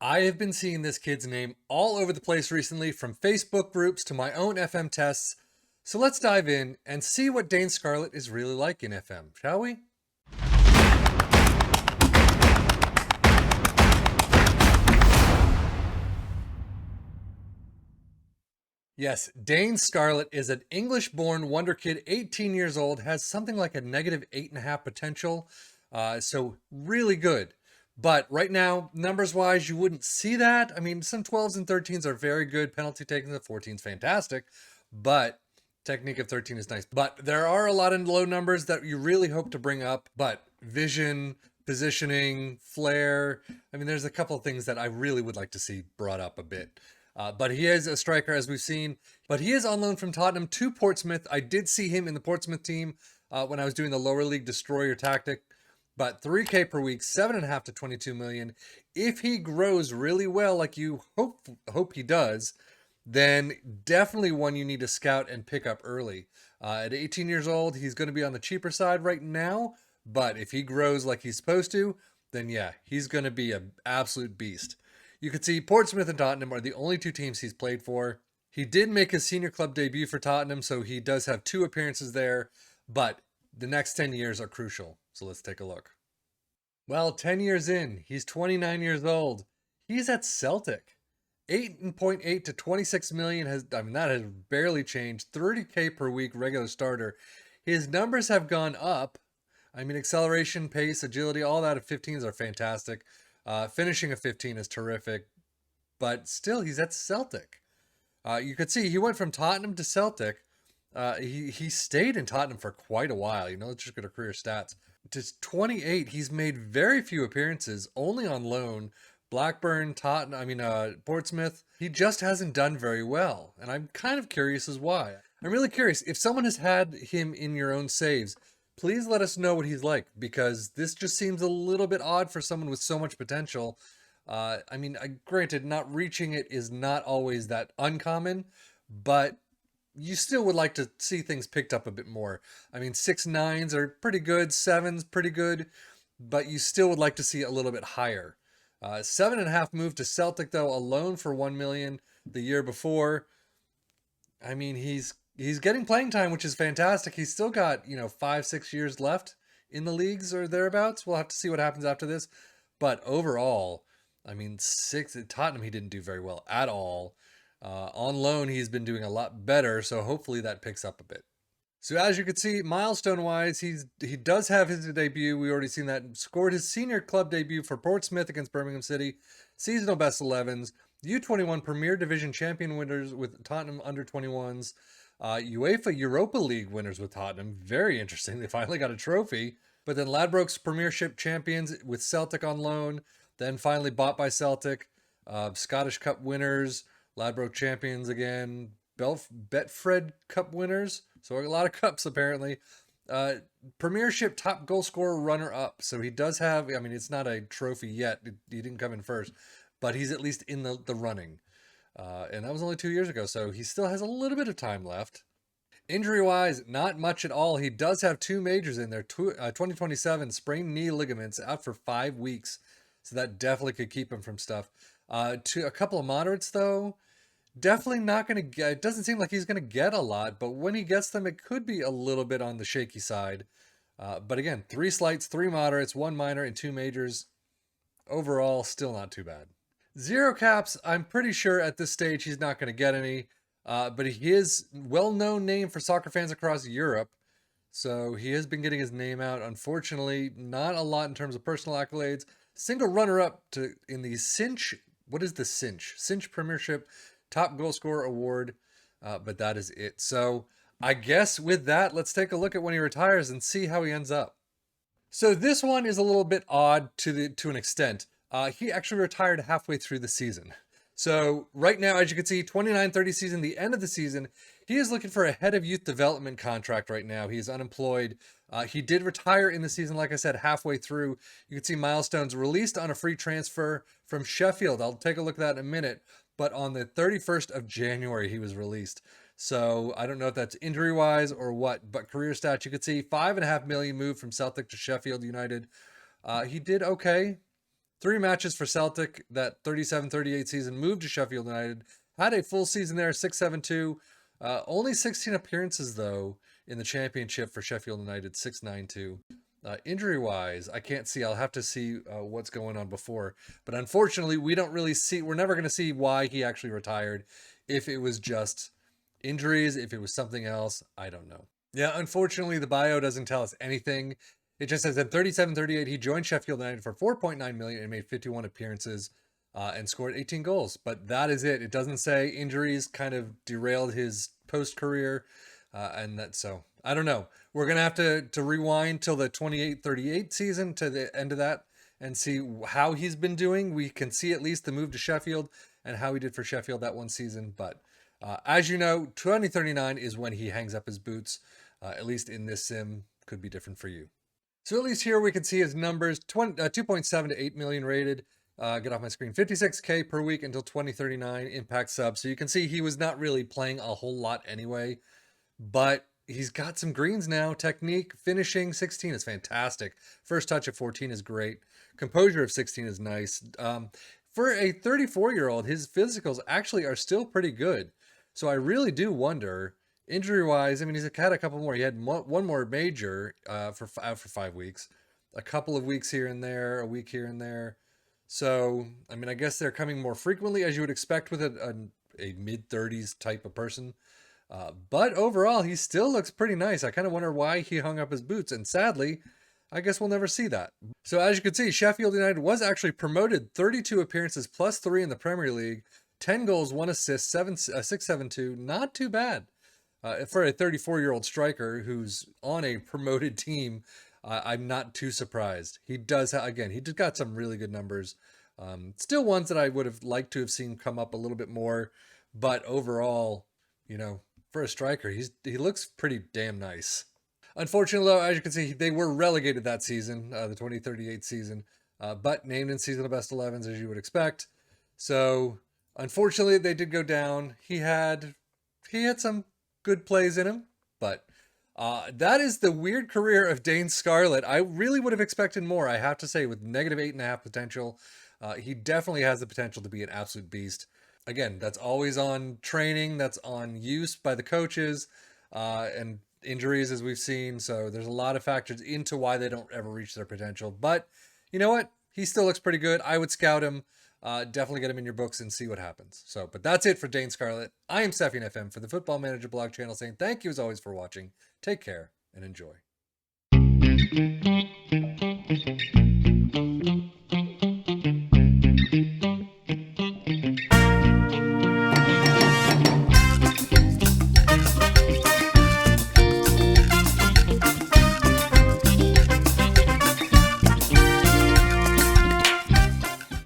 I have been seeing this kid's name all over the place recently, from Facebook groups to my own FM tests. So let's dive in and see what Dane Scarlett is really like in FM, shall we? Yes, Dane Scarlett is an English born wonder kid, 18 years old, has something like a negative 8.5 potential. So really good. But right now, numbers wise, you wouldn't see that. I mean, some 12s and 13s are very good. Penalty taking the 14s, fantastic. But technique of 13 is nice. But there are a lot of low numbers that you really hope to bring up. But vision, positioning, flair. I mean, there's a couple of things that I really would like to see brought up a bit. But he is a striker, as we've seen. But he is on loan from Tottenham to Portsmouth. I did see him in the Portsmouth team when I was doing the lower league destroyer tactic. But 3K per week, 7.5 to 22 million. If he grows really well, like you hope he does, then definitely one you need to scout and pick up early. At 18 years old, he's going to be on the cheaper side right now. But if he grows like he's supposed to, then yeah, he's going to be an absolute beast. You can see Portsmouth and Tottenham are the only two teams he's played for. He did make his senior club debut for Tottenham, so he does have 2 appearances there, but the next 10 years are crucial. So let's take a look. Well, 10 years in, he's 29 years old. He's at Celtic. 8.8 to 26 million that has barely changed. 30K per week regular starter. His numbers have gone up. I mean, acceleration, pace, agility, all that at 15s are fantastic. Finishing a 15 is terrific, but still, he's at Celtic. You could see he went from Tottenham to Celtic. He stayed in Tottenham for quite a while. Let's just go to career stats. To 28, he's made very few appearances, only on loan. Blackburn, Tottenham, Portsmouth. He just hasn't done very well, and I'm kind of curious as why. I'm really curious if someone has had him in your own saves. Please let us know what he's like, because this just seems a little bit odd for someone with so much potential. Granted, not reaching it is not always that uncommon, but you still would like to see things picked up a bit more. I mean, 6.9s are pretty good, 7s pretty good, but you still would like to see a little bit higher. 7.5 moved to Celtic though, alone for 1 million the year before. I mean, he's getting playing time, which is fantastic. He's still got 5-6 years left in the leagues or thereabouts. We'll have to see what happens after this, but overall, I mean, Tottenham he didn't do very well at all. On loan, he's been doing a lot better, so hopefully that picks up a bit. So as you can see, milestone-wise, he does have his debut. We already seen that. Scored his senior club debut for Portsmouth against Birmingham City. Seasonal best 11s. U21 Premier Division champion winners with Tottenham under 21s. UEFA Europa League winners with Tottenham. Very interesting. They finally got a trophy. But then Ladbrokes Premiership champions with Celtic on loan. Then finally bought by Celtic. Scottish Cup winners. Ladbroke champions again. Betfred Cup winners. So a lot of cups apparently. Premiership top goal scorer runner up. So he does have, it's not a trophy yet. He didn't come in first, but he's at least in the running. And that was only 2 years ago. So he still has a little bit of time left. Injury wise, not much at all. He does have 2 majors in there. 2027 sprained knee ligaments, out for 5 weeks. So that definitely could keep him from stuff. To a couple of moderates though. Definitely not going to get, it doesn't seem like he's going to get a lot, but when he gets them, it could be a little bit on the shaky side. But again, 3 slights, 3 moderates, 1 minor, and 2 majors. Overall, still not too bad. 0 caps, I'm pretty sure at this stage he's not going to get any. But he is well-known name for soccer fans across Europe. So he has been getting his name out. Unfortunately, not a lot in terms of personal accolades. Single runner-up in the Cinch. What is the Cinch? Cinch Premiership top goal scorer award, but that is it. So I guess with that, let's take a look at when he retires and see how he ends up. So this one is a little bit odd to an extent. He actually retired halfway through the season. So right now, as you can see, 29-30 season, the end of the season, he is looking for a head of youth development contract right now. He is unemployed. He did retire in the season, like I said, halfway through. You can see milestones released on a free transfer from Sheffield. I'll take a look at that in a minute. But on the 31st of January, he was released. So I don't know if that's injury-wise or what, but career stats, you could see 5.5 million moved from Celtic to Sheffield United. He did okay. 3 matches for Celtic that 37-38 season, moved to Sheffield United, had a full season there, 6-7-2. Only 16 appearances, though, in the championship for Sheffield United, 6-9-2. Injury-wise, I can't see. I'll have to see what's going on before. But unfortunately, we don't really see, we're never going to see why he actually retired. If it was just injuries, if it was something else, I don't know. Yeah, unfortunately, the bio doesn't tell us anything. It just says that 37-38, he joined Sheffield United for 4.9 million and made 51 appearances and scored 18 goals. But that is it. It doesn't say injuries kind of derailed his post-career. And that, so I don't know. We're going to have to rewind till the 28-38 season, to the end of that, and see how he's been doing. We can see at least the move to Sheffield and how he did for Sheffield that one season. But as you know, 2039 is when he hangs up his boots. At least in this sim, could be different for you. So at least here we can see his numbers, 2.7 to 8 million rated. Get off my screen, 56K per week until 2039 impact sub. So you can see he was not really playing a whole lot anyway, but he's got some greens now. Technique, finishing, 16 is fantastic. First touch of 14 is great. Composure of 16 is nice. For a 34-year-old, his physicals actually are still pretty good. So I really do wonder, injury-wise, I mean, he's had a couple more. He had one more major for 5 weeks, a couple of weeks here and there, a week here and there. So, I mean, I guess they're coming more frequently, as you would expect with a mid-30s type of person. But overall, he still looks pretty nice. I kind of wonder why he hung up his boots. And sadly, I guess we'll never see that. So as you can see, Sheffield United was actually promoted, 32 appearances plus 3 in the Premier League, 10 goals, 1 assist, 6-7-2. Not too bad. For a 34-year-old striker who's on a promoted team, I'm not too surprised. He does, again, he just got some really good numbers. Still ones that I would have liked to have seen come up a little bit more. But overall, you know, for a striker, he looks pretty damn nice. Unfortunately, though, as you can see, they were relegated that season, the 2038 season, but named in season of best 11s, as you would expect. So, unfortunately, they did go down. He had some good plays in him, but that is the weird career of Dane Scarlett. I really would have expected more, I have to say, with negative 8.5 potential. He definitely has the potential to be an absolute beast. Again, that's always on training, that's on use by the coaches, and injuries, as we've seen. So there's a lot of factors into why they don't ever reach their potential. But you know what? He still looks pretty good. I would scout him. Definitely get him in your books and see what happens. So, but that's it for Dane Scarlett. I am Sefian FM for the Football Manager blog channel, saying thank you as always for watching. Take care and enjoy.